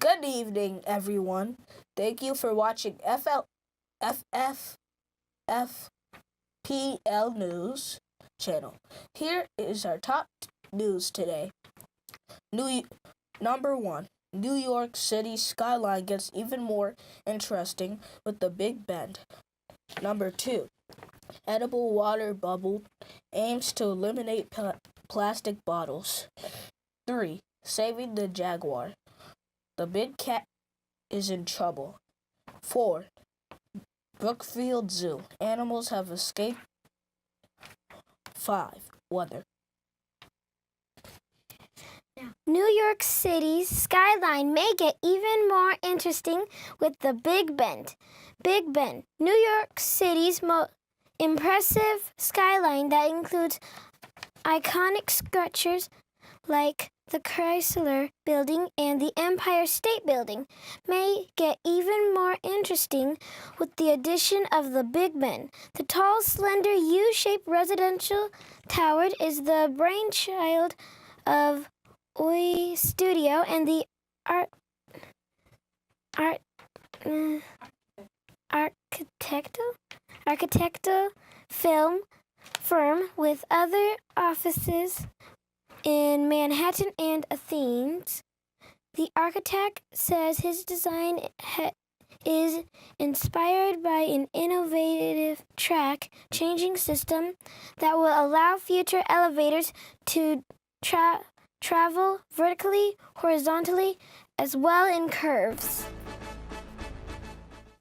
Good evening, everyone. Thank you for watching FFPL News channel. Here is our top news today. Number 1. New York City skyline gets even more interesting with the Big Bend. Number 2. Edible water bubble aims to eliminate plastic bottles. 3. Saving the Jaguar. The big cat is in trouble. 4. Brookfield Zoo. Animals have escaped. 5. Weather. New York City's skyline may get even more interesting with the Big Bend. Big Bend, New York City's most impressive skyline that includes iconic structures like the Chrysler Building and the Empire State Building, may get even more interesting with the addition of the Big Bend. The tall, slender, U-shaped residential tower is the brainchild of OI Studio and the architectural film firm with other offices in Manhattan and Athens. The architect says his design is inspired by an innovative track-changing system that will allow future elevators to travel vertically, horizontally, as well in curves.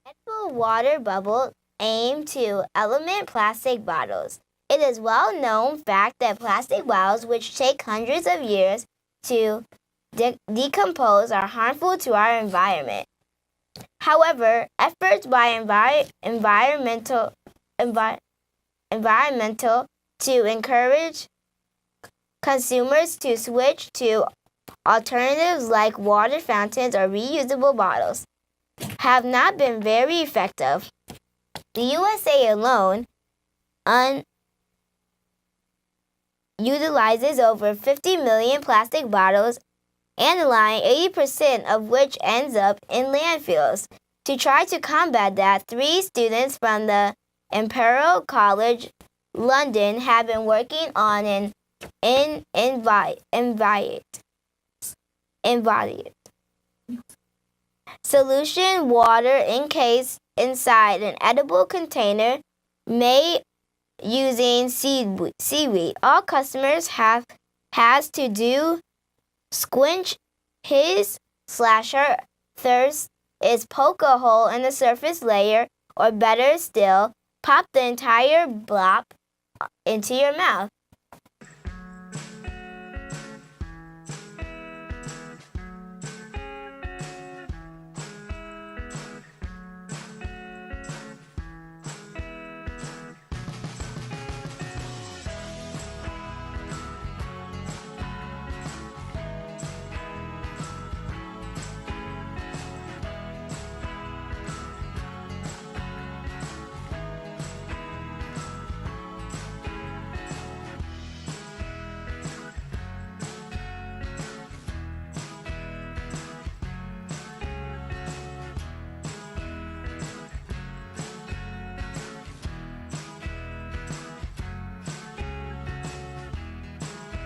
Edible water bubble aim to eliminate plastic bottles. It is well-known fact that plastic bottles, which take hundreds of years to decompose, are harmful to our environment. However, efforts by environmental to encourage consumers to switch to alternatives like water fountains or reusable bottles have not been very effective. The USA alone utilizes over 50 million plastic bottles, annually 80% of which ends up in landfills. To try to combat that, 3 students from the Imperial College London have been working on an solution. Water encased inside an edible container made using seaweed. All customers has to do squinch his/her thirst is poke a hole in the surface layer, or better still, pop the entire blob into your mouth.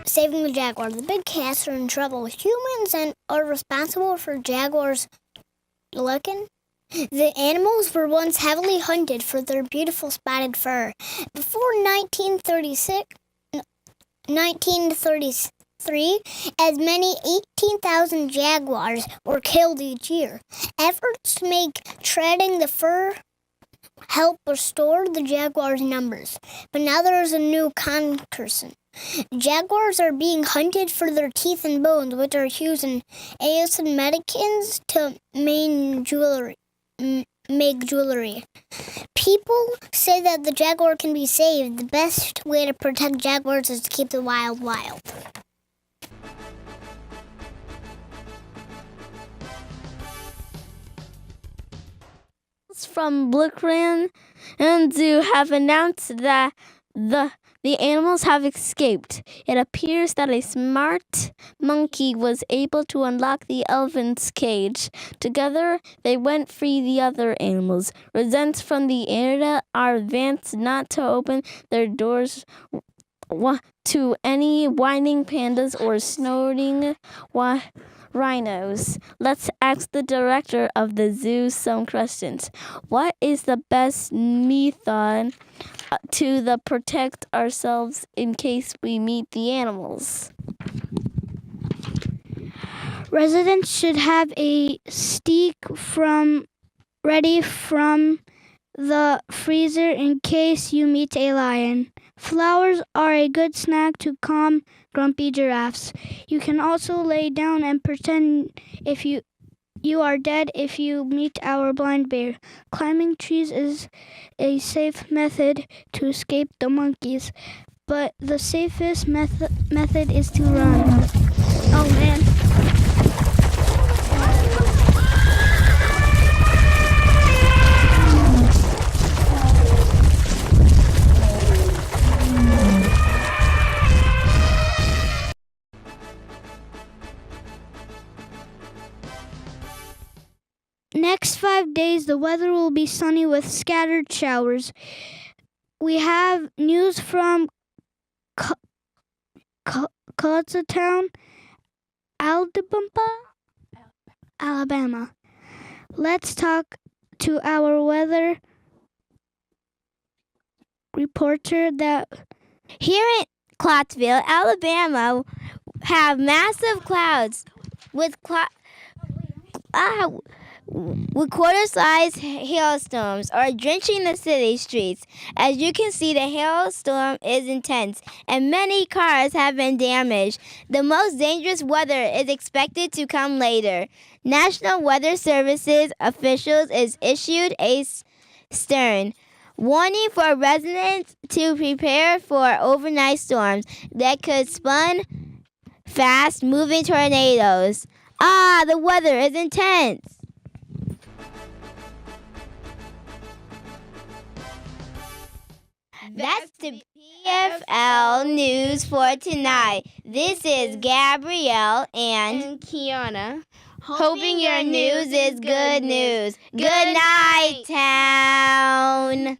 Saving the Jaguar. The big cats are in trouble. Humans are responsible for jaguars looking. The animals were once heavily hunted for their beautiful spotted fur. Before 1933, as many 18,000 jaguars were killed each year. Efforts to make treading the fur help restore the jaguars' numbers. But now there is a new concern. Jaguars are being hunted for their teeth and bones, which are used in Asian medicines to make jewelry. People say that the jaguar can be saved. The best way to protect jaguars is to keep the wild wild. From Brooklyn and Zoo have announced that the The animals have escaped. It appears that a smart monkey was able to unlock the elephant's cage. Together, they went free the other animals. Residents from the area are advised not to open their doors to any whining pandas or snorting rhinos. Let's ask the director of the zoo some questions. What is the best method to protect ourselves in case we meet the animals? Residents should have a steak ready from the freezer in case you meet a lion. Flowers are a good snack to calm grumpy giraffes. You can also lay down and pretend if you are dead if you meet our blind bear. Climbing trees is a safe method to escape the monkeys, but the safest method is to run. Oh man. Next 5 days, the weather will be sunny with scattered showers. We have news from Town, Alabama. Let's talk to our weather reporter that Here in Clarksville, Alabama, have massive clouds with quarter-sized hailstorms are drenching the city streets. As you can see, the hailstorm is intense, and many cars have been damaged. The most dangerous weather is expected to come later. National Weather Services officials is issued a stern warning for residents to prepare for overnight storms that could spawn fast-moving tornadoes. The weather is intense. That's the PFL news for tonight. This is Gabrielle and Kiana. hoping your news is good news. Good night, town.